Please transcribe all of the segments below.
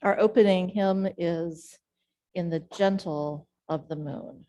Our opening hymn is "In the Gentle of the Moon."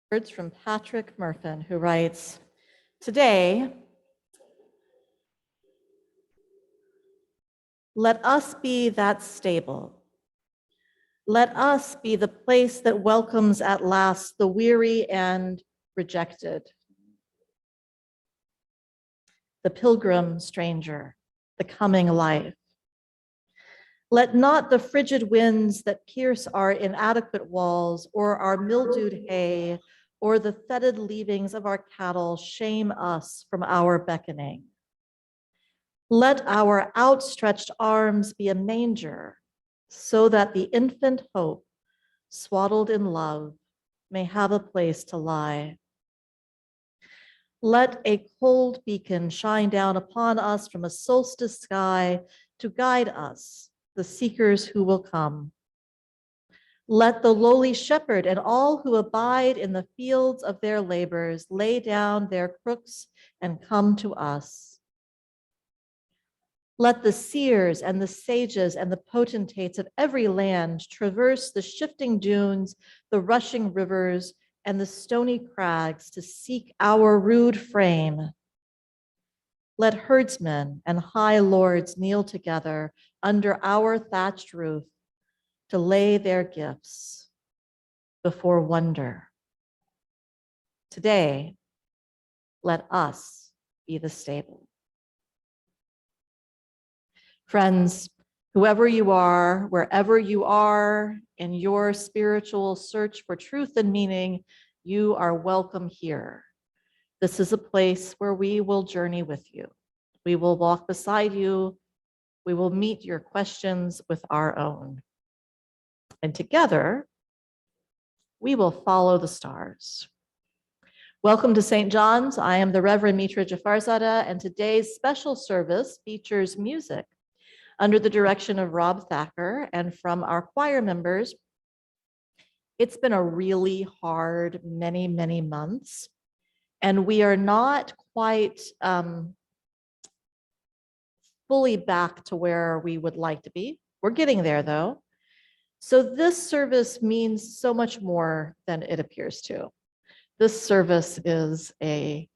Words from Patrick Murphin, who writes, "Today, let us be that stable. Let us be the place that welcomes at last the weary and rejected, the pilgrim stranger, the coming life. Let not the frigid winds that pierce our inadequate walls or our mildewed hay or the fetid leavings of our cattle shame us from our beckoning. Let our outstretched arms be a manger so that the infant hope, swaddled in love, may have a place to lie. Let a cold beacon shine down upon us from a solstice sky to guide us, the seekers who will come. Let the lowly shepherd and all who abide in the fields of their labors lay down their crooks and come to us. Let the seers and the sages and the potentates of every land traverse the shifting dunes, the rushing rivers, and the stony crags to seek our rude frame. Let herdsmen and high lords kneel together under our thatched roof to lay their gifts before wonder. Today, let us be the stable." Friends, whoever you are, wherever you are in your spiritual search for truth and meaning, you are welcome here. This is a place where we will journey with you. We will walk beside you. We will meet your questions with our own. And together, we will follow the stars. Welcome to St. John's. I am the Reverend Mitra Jafarzadeh, and today's special service features music under the direction of Rob Thacker and from our choir members. It's been a really hard many, many months, and we are not quite fully back to where we would like to be. We're getting there though. So this service means so much more than it appears to. This service is an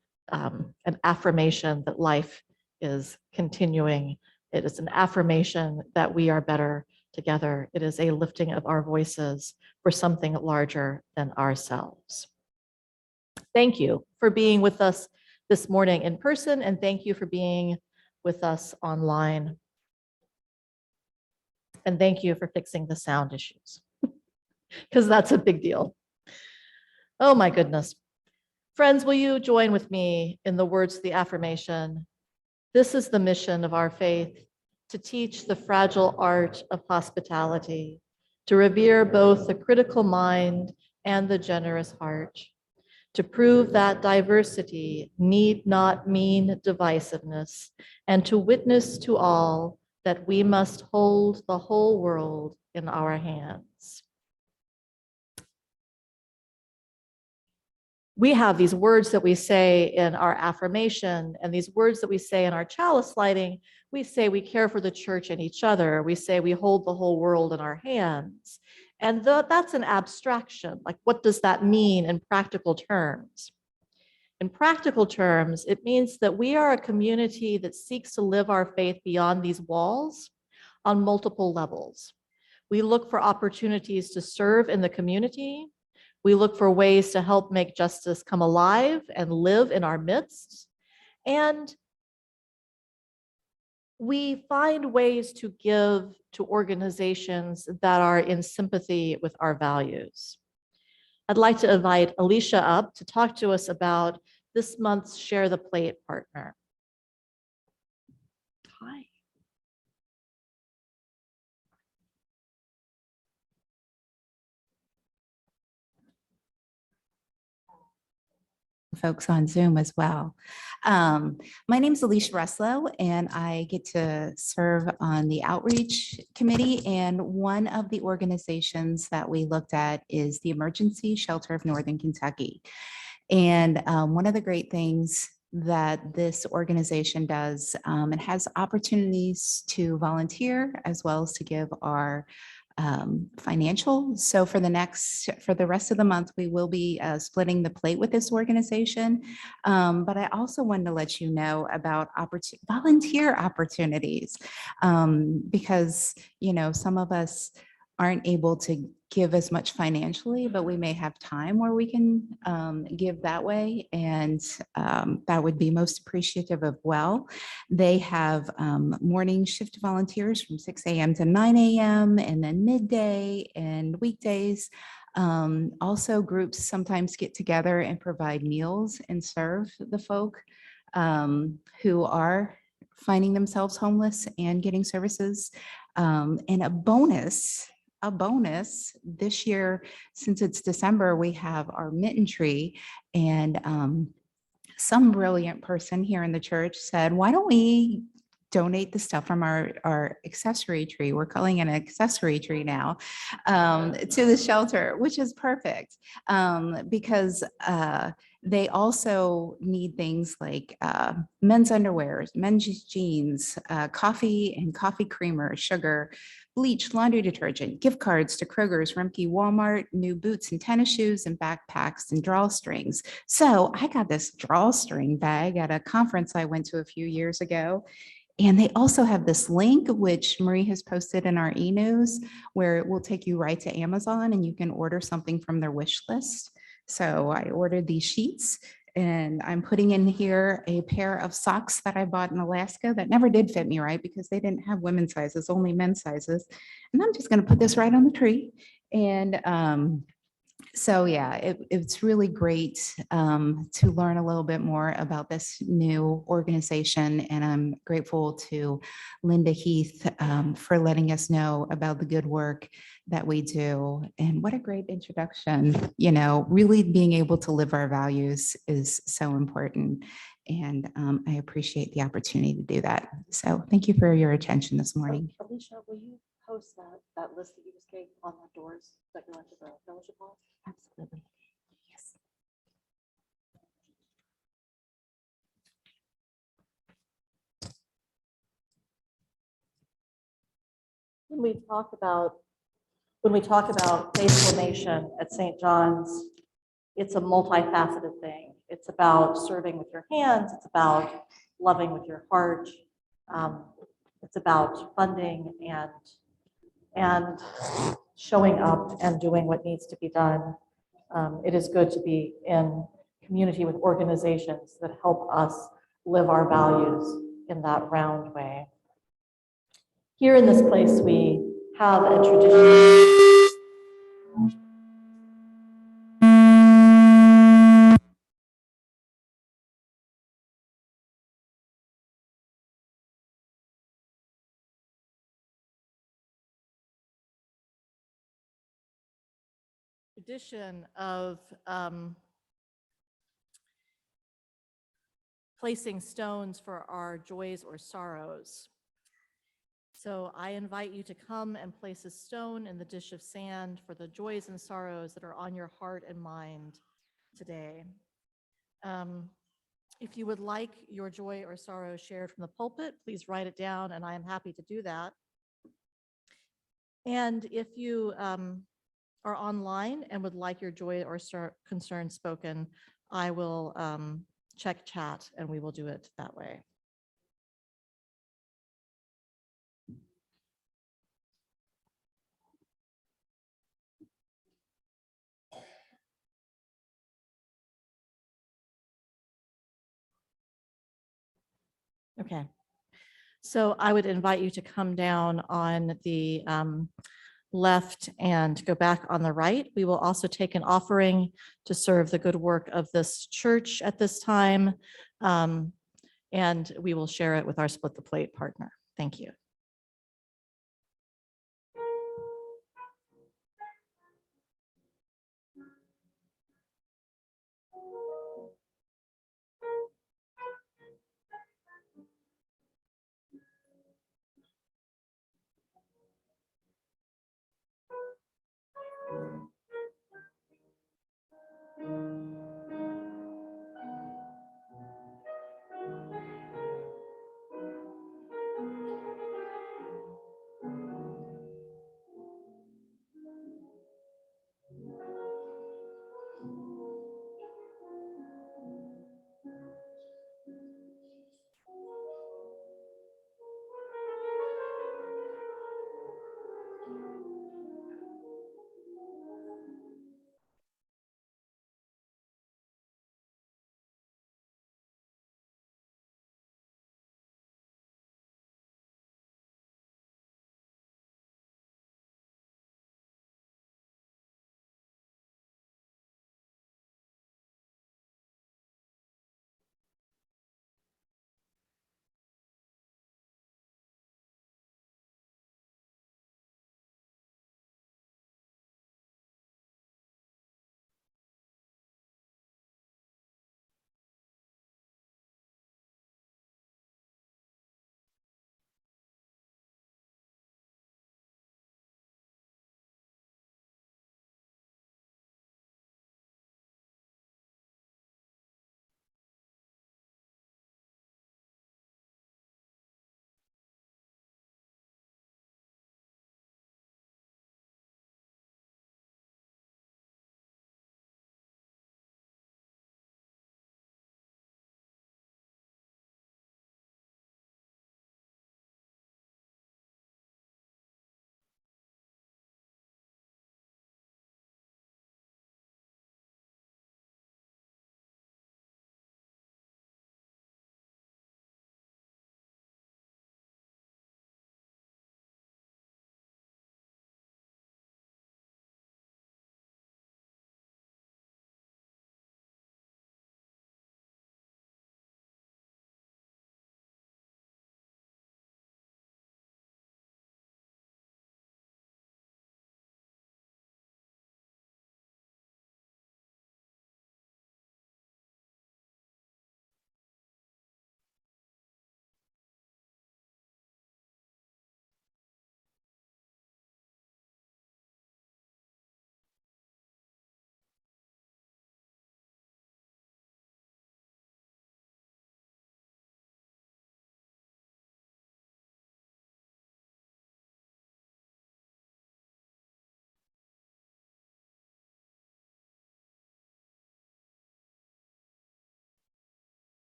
affirmation that life is continuing. It is an affirmation that we are better together. It is a lifting of our voices for something larger than ourselves. Thank you for being with us this morning in person, and thank you for being with us online. And thank you for fixing the sound issues, because that's a big deal. Oh my goodness. Friends, will you join with me in the words of the affirmation? This is the mission of our faith, to teach the fragile art of hospitality, to revere both the critical mind and the generous heart, to prove that diversity need not mean divisiveness, and to witness to all that we must hold the whole world in our hands. We have these words that we say in our affirmation and these words that we say in our chalice lighting. We say we care for the church and each other. We say we hold the whole world in our hands. And that's an abstraction. Like, what does that mean in practical terms? In practical terms, it means that we are a community that seeks to live our faith beyond these walls on multiple levels. We look for opportunities to serve in the community. We look for ways to help make justice come alive and live in our midst. And we find ways to give to organizations that are in sympathy with our values. I'd like to invite Alicia up to talk to us about this month's Share the Plate partner. Hi. Folks on Zoom as well. My name is Alicia Reslow, and I get to serve on the outreach committee. And one of the organizations that we looked at is the Emergency Shelter of Northern Kentucky. And one of the great things that this organization does, it has opportunities to volunteer as well as to give our financial. So for the rest of the month, we will be splitting the plate with this organization. But I also wanted to let you know about volunteer opportunities, because, you know, some of us aren't able to give as much financially, but we may have time where we can give that way. And that would be most appreciative of. Well, they have morning shift volunteers from 6 a.m. to 9 a.m. and then midday and weekdays. Also, groups sometimes get together and provide meals and serve the folk who are finding themselves homeless and getting services. And a bonus this year, since it's December, we have our mitten tree, and some brilliant person here in the church said, why don't we donate the stuff from our accessory tree? We're calling it an accessory tree now, to the shelter, which is perfect, because they also need things like men's underwear, men's jeans, coffee and coffee creamer, sugar, bleach, laundry detergent, gift cards to Kroger's, Rumpke, Walmart, new boots and tennis shoes and backpacks and drawstrings. So I got this drawstring bag at a conference I went to a few years ago. And they also have this link, which Marie has posted in our e-news, where it will take you right to Amazon and you can order something from their wish list. So I ordered these sheets, and I'm putting in here a pair of socks that I bought in Alaska that never did fit me right because they didn't have women's sizes, only men's sizes. And I'm just going to put this right on the tree. And so yeah, it's really great to learn a little bit more about this new organization. And I'm grateful to Linda Heath for letting us know about the good work that we do. And what a great introduction. You know, really being able to live our values is so important. And I appreciate the opportunity to do that. So thank you for your attention this morning. Alicia, will you post that list that you just gave on the doors that go into the fellowship hall? Absolutely. Yes. When we talk about faith formation at St. John's, it's a multifaceted thing. It's about serving with your hands. It's about loving with your heart. It's about funding and showing up and doing what needs to be done. It is good to be in community with organizations that help us live our values in that round way. Here in this place, we have a tradition of placing stones for our joys or sorrows. So I invite you to come and place a stone in the dish of sand for the joys and sorrows that are on your heart and mind today. If you would like your joy or sorrow shared from the pulpit, please write it down, and I am happy to do that. And if you are online and would like your joy or concern spoken, I will check chat and we will do it that way. Okay. So I would invite you to come down on the left and go back on the right. We will also take an offering to serve the good work of this church at this time. And we will share it with our Split the Plate partner. Thank you.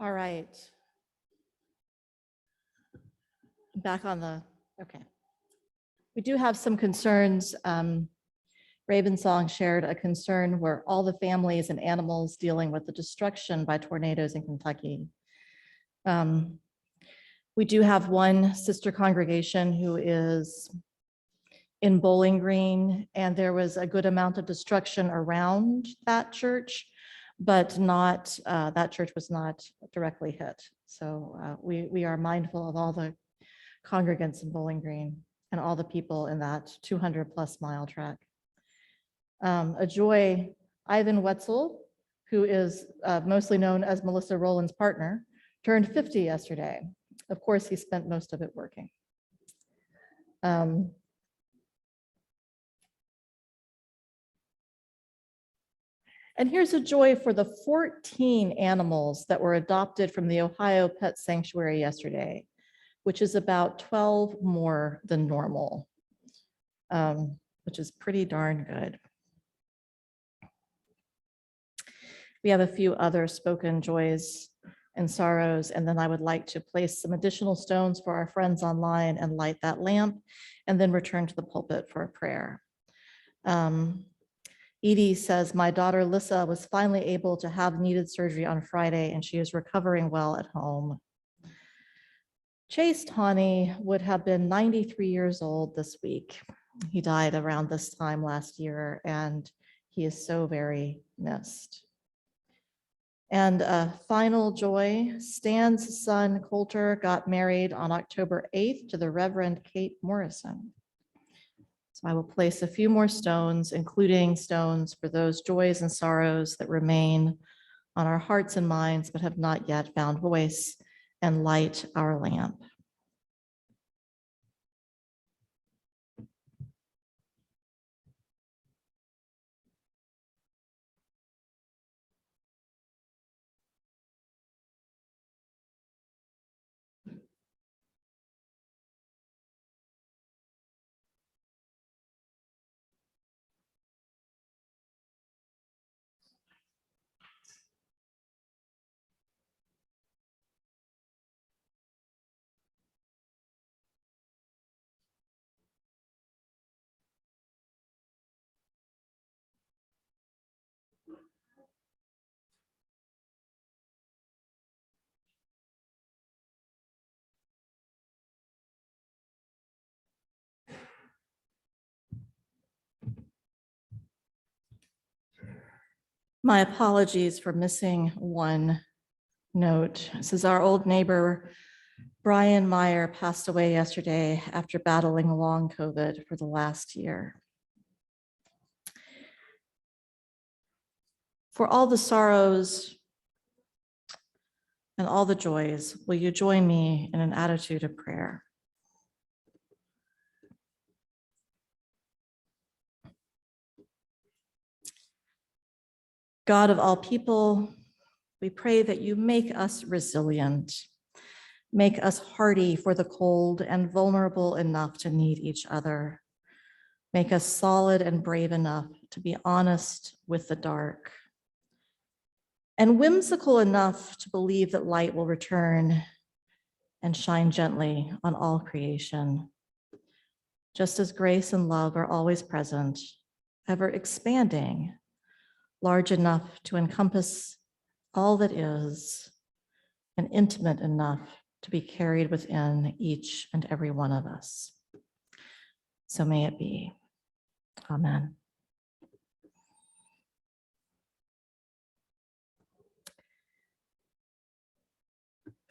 All right. Back on the, okay. We do have some concerns. Ravensong shared a concern where all the families and animals dealing with the destruction by tornadoes in Kentucky. We do have one sister congregation who is in Bowling Green, and there was a good amount of destruction around that church, but not, that church was not directly hit. So we are mindful of all the congregants in Bowling Green and all the people in that 200+ mile trek. A joy, Ivan Wetzel, who is mostly known as Melissa Rowland's partner, turned 50 yesterday. Of course, he spent most of it working. And here's a joy for the 14 animals that were adopted from the Ohio Pet Sanctuary yesterday, which is about 12 more than normal, which is pretty darn good. We have a few other spoken joys and sorrows, and then I would like to place some additional stones for our friends online and light that lamp, and then return to the pulpit for a prayer. Edie says, my daughter Lissa was finally able to have needed surgery on Friday, and she is recovering well at home. Chase Tawney would have been 93 years old this week. He died around this time last year, and he is so very missed. And a final joy, Stan's son Coulter got married on October 8th to the Reverend Kate Morrison. So I will place a few more stones, including stones for those joys and sorrows that remain on our hearts and minds, but have not yet found voice, and light our lamp. My apologies for missing one note. This is our old neighbor, Brian Meyer, passed away yesterday after battling long COVID for the last year. For all the sorrows and all the joys, will you join me in an attitude of prayer? God of all people, we pray that you make us resilient, make us hardy for the cold and vulnerable enough to need each other. Make us solid and brave enough to be honest with the dark, and whimsical enough to believe that light will return and shine gently on all creation. Just as grace and love are always present, ever expanding, large enough to encompass all that is, and intimate enough to be carried within each and every one of us. So may it be. Amen.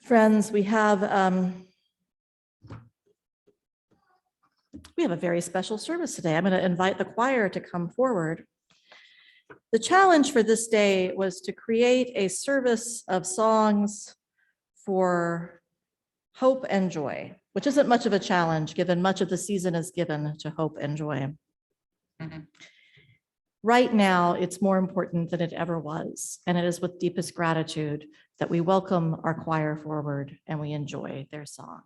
Friends, we have a very special service today. I'm going to invite the choir to come forward. The challenge for this day was to create a service of songs for hope and joy, which isn't much of a challenge given much of the season is given to hope and joy. Right now, it's more important than it ever was, and it is with deepest gratitude that we welcome our choir forward and we enjoy their song.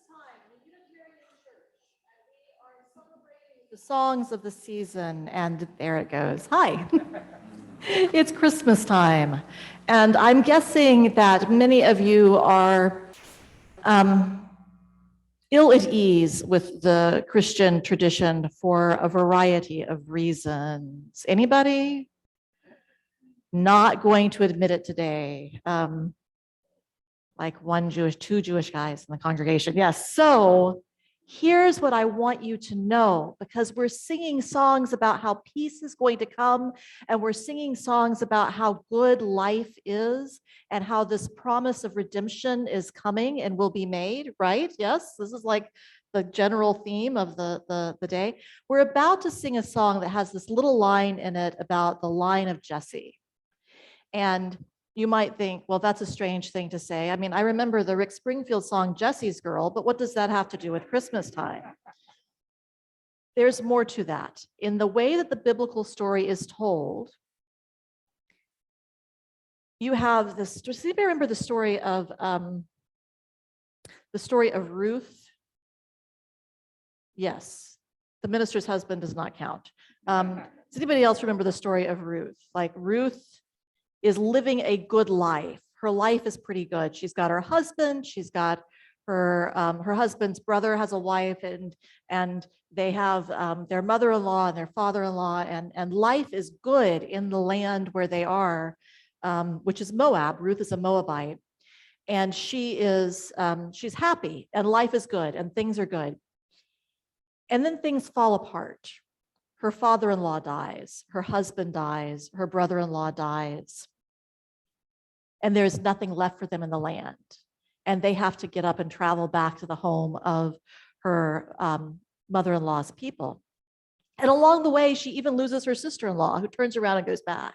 time, the Unitarian Church, and we are celebrating the songs of the season, and there it goes. Hi. It's Christmas time, and I'm guessing that many of you are ill at ease with the Christian tradition for a variety of reasons. Anybody? Not going to admit it today. Like two Jewish guys in the congregation. Yes. So here's what I want you to know, because we're singing songs about how peace is going to come, and we're singing songs about how good life is and how this promise of redemption is coming and will be made, right? Yes, this is like the general theme of the day. We're about to sing a song that has this little line in it about the line of Jesse. And you might think, well, that's a strange thing to say. I mean, I remember the Rick Springfield song, Jesse's Girl, but what does that have to do with Christmas time? There's more to that. In the way that the biblical story is told, you have this, does anybody remember the story of Ruth? Yes, the minister's husband does not count. Does anybody else remember the story of Ruth? Like Ruth is living a good life. Her life is pretty good. She's got her husband. She's got her husband's brother has a wife, and they have their mother-in-law and their father-in-law, and life is good in the land where they are, which is Moab. Ruth is a Moabite, and she's happy, and life is good, and things are good. And then things fall apart. Her father-in-law dies. Her husband dies. Her brother-in-law dies. And there's nothing left for them in the land. And they have to get up and travel back to the home of her mother-in-law's people. And along the way, she even loses her sister-in-law, who turns around and goes back.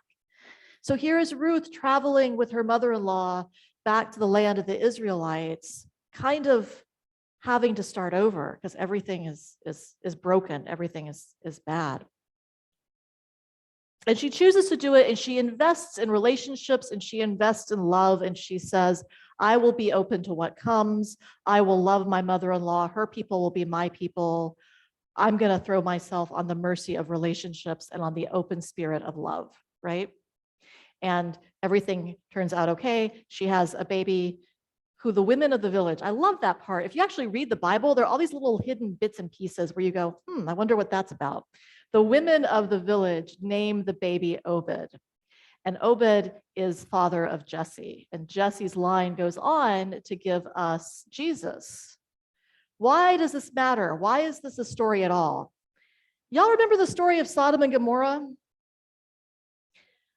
So here is Ruth traveling with her mother-in-law back to the land of the Israelites, kind of having to start over because everything is broken, everything is bad. And she chooses to do it, and she invests in relationships, and she invests in love, and she says, I will be open to what comes. I will love my mother-in-law. Her people will be my people. I'm going to throw myself on the mercy of relationships and on the open spirit of love, right? And everything turns out okay. She has a baby who the women of the village, I love that part. If you actually read the Bible, there are all these little hidden bits and pieces where you go, I wonder what that's about. The women of the village name the baby Obed. And Obed is father of Jesse. And Jesse's line goes on to give us Jesus. Why does this matter? Why is this a story at all? Y'all remember the story of Sodom and Gomorrah?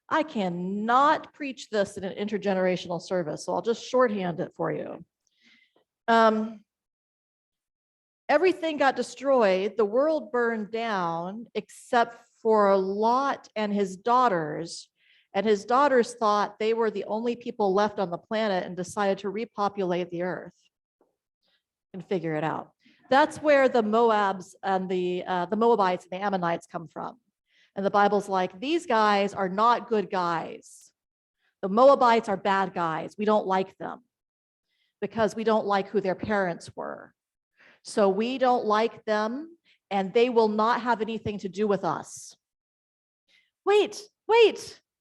I cannot preach this in an intergenerational service, so I'll just shorthand it for you. Everything got destroyed. The world burned down except for Lot and his daughters. And his daughters thought they were the only people left on the planet and decided to repopulate the earth and figure it out. That's where the Moabs and the Moabites and the Ammonites come from. And the Bible's like, these guys are not good guys. The Moabites are bad guys. We don't like them because we don't like who their parents were. So we don't like them, and they will not have anything to do with us. Wait,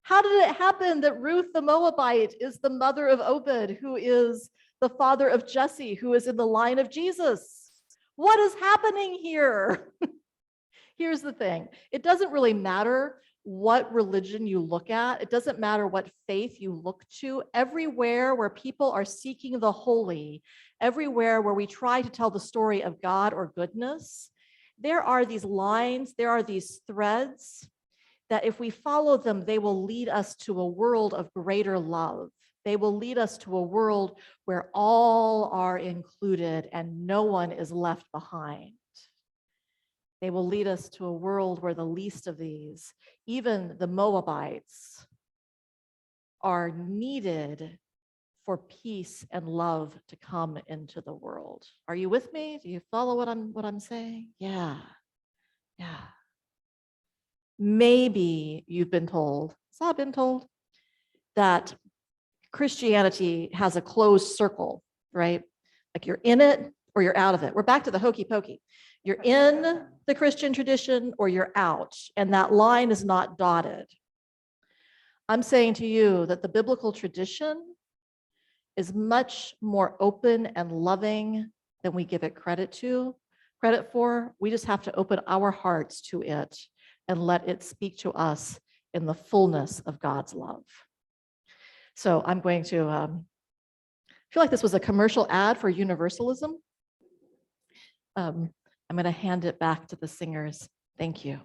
how did it happen that Ruth the Moabite is the mother of Obed, who is the father of Jesse, who is in the line of Jesus? What is happening here? Here's the thing. It doesn't really matter what religion you look at. It doesn't matter what faith you look to. Everywhere where people are seeking the holy, everywhere where we try to tell the story of God or goodness, there are these lines, there are these threads that if we follow them, they will lead us to a world of greater love. They will lead us to a world where all are included and no one is left behind. They will lead us to a world where the least of these, even the Moabites, are needed for peace and love to come into the world. Are you with me? Do you follow what I'm saying? Yeah. Maybe you've been told, so I've been told, that Christianity has a closed circle, right? Like you're in it, or you're out of it. We're back to the hokey pokey. You're in the Christian tradition or you're out, and that line is not dotted. I'm saying to you that the biblical tradition is much more open and loving than we give it credit for. We just have to open our hearts to it and let it speak to us in the fullness of God's love. So I'm going to feel like this was a commercial ad for universalism. I'm going to hand it back to the singers. Thank you.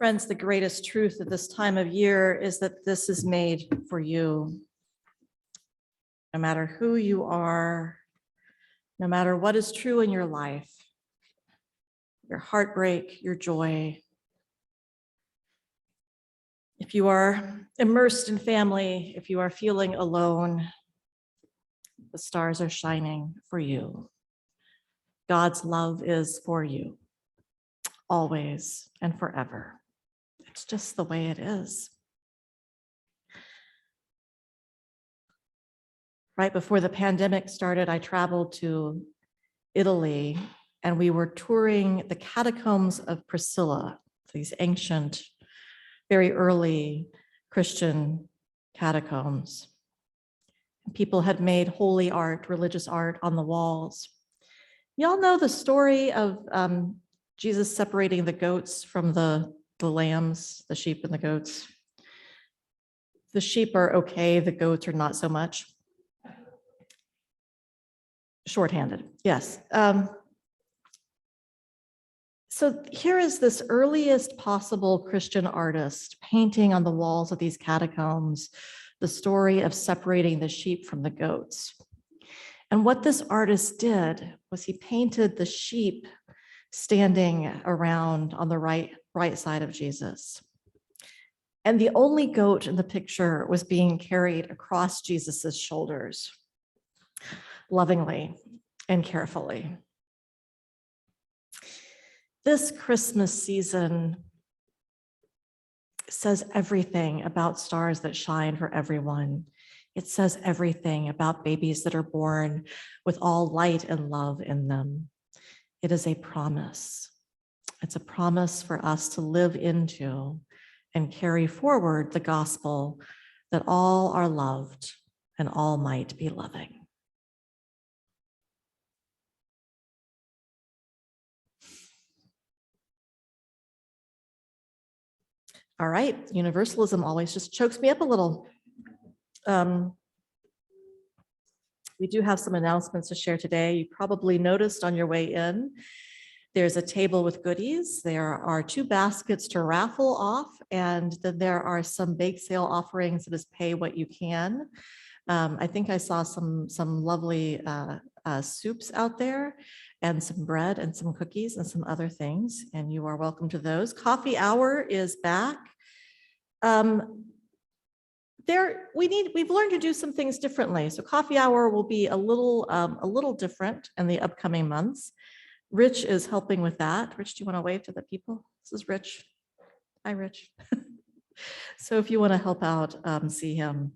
Friends, the greatest truth at this time of year is that this is made for you. No matter who you are, no matter what is true in your life, your heartbreak, your joy. If you are immersed in family, if you are feeling alone, the stars are shining for you. God's love is for you, always and forever. It's just the way it is. Right before the pandemic started, I traveled to Italy, and we were touring the catacombs of Priscilla, these ancient, very early Christian catacombs. People had made holy art, religious art on the walls. Y'all know the story of Jesus separating the goats from the lambs, the sheep and the goats. The sheep are okay, the goats are not so much. Shorthanded, yes. So here is this earliest possible Christian artist painting on the walls of these catacombs the story of separating the sheep from the goats. And what this artist did was he painted the sheep standing around on the right side of Jesus. And the only goat in the picture was being carried across Jesus's shoulders, lovingly and carefully. This Christmas season says everything about stars that shine for everyone. It says everything about babies that are born with all light and love in them. It is a promise. It's a promise for us to live into and carry forward the gospel that all are loved and all might be loving. All right, universalism always just chokes me up a little. We do have some announcements to share today. You probably noticed on your way in, there's a table with goodies. There are 2 baskets to raffle off, and then there are some bake sale offerings that is pay what you can. I think I saw some lovely soups out there, and some bread and some cookies and some other things, and you are welcome to those. Coffee hour is back. We've learned to do some things differently. So coffee hour will be a little different in the upcoming months. Rich is helping with that. Rich, do you want to wave to the people? This is Rich. Hi, Rich. So if you want to help out, see him.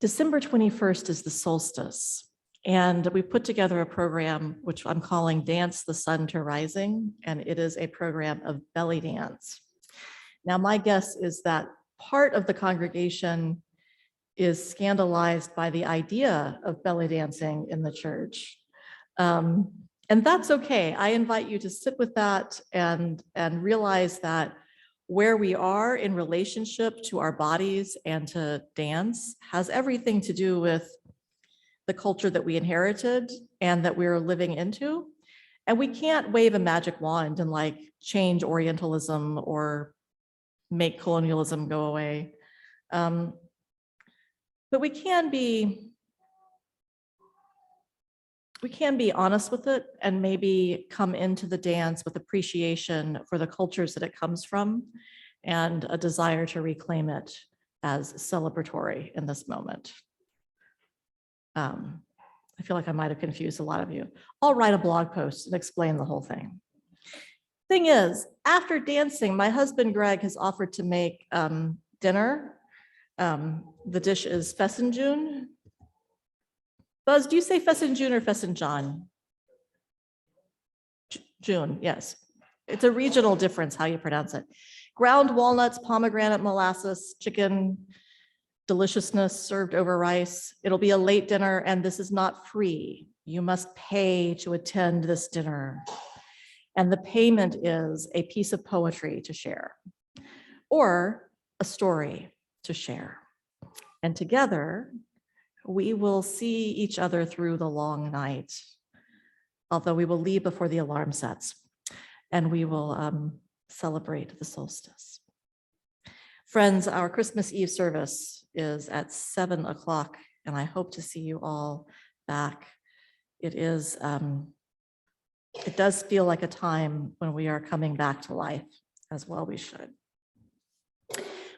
December 21st is the solstice. And we put together a program, which I'm calling Dance the Sun to Rising. And it is a program of belly dance. Now, my guess is that part of the congregation is scandalized by the idea of belly dancing in the church. And that's okay. I invite you to sit with that and realize that where we are in relationship to our bodies and to dance has everything to do with the culture that we inherited and that we're living into. And we can't wave a magic wand and like change Orientalism or make colonialism go away. But we can be honest with it and maybe come into the dance with appreciation for the cultures that it comes from and a desire to reclaim it as celebratory in this moment. I feel like I might have confused a lot of you. I'll write a blog post and explain the whole thing. Thing is, after dancing, my husband Greg has offered to make dinner. The dish is Fessenjun. Buzz, do you say Fessenjun or Fessenjan? June, yes. It's a regional difference how you pronounce it. Ground walnuts, pomegranate molasses, chicken, deliciousness served over rice. It'll be a late dinner, and this is not free. You must pay to attend this dinner. And the payment is a piece of poetry to share or a story to share. And together, we will see each other through the long night, although we will leave before the alarm sets. And we will celebrate the solstice. Friends, our Christmas Eve service is at 7 o'clock, and I hope to see you all back. It does feel like a time when we are coming back to life, as well we should.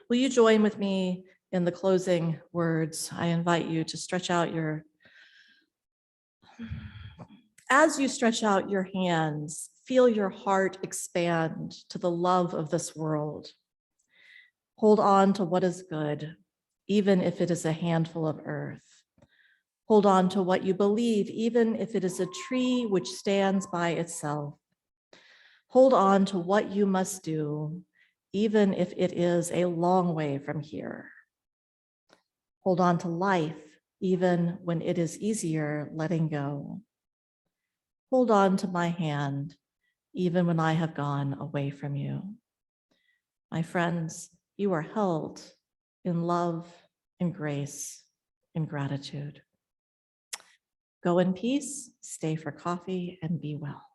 Will you join with me in the closing words? I invite you to stretch out as you stretch out your hands, feel your heart expand to the love of this world. Hold on to what is good, even if it is a handful of earth. Hold on to what you believe, even if it is a tree which stands by itself. Hold on to what you must do, even if it is a long way from here. Hold on to life, even when it is easier letting go. Hold on to my hand, even when I have gone away from you. My friends, you are held in love, in grace, in gratitude. Go in peace, stay for coffee, and be well.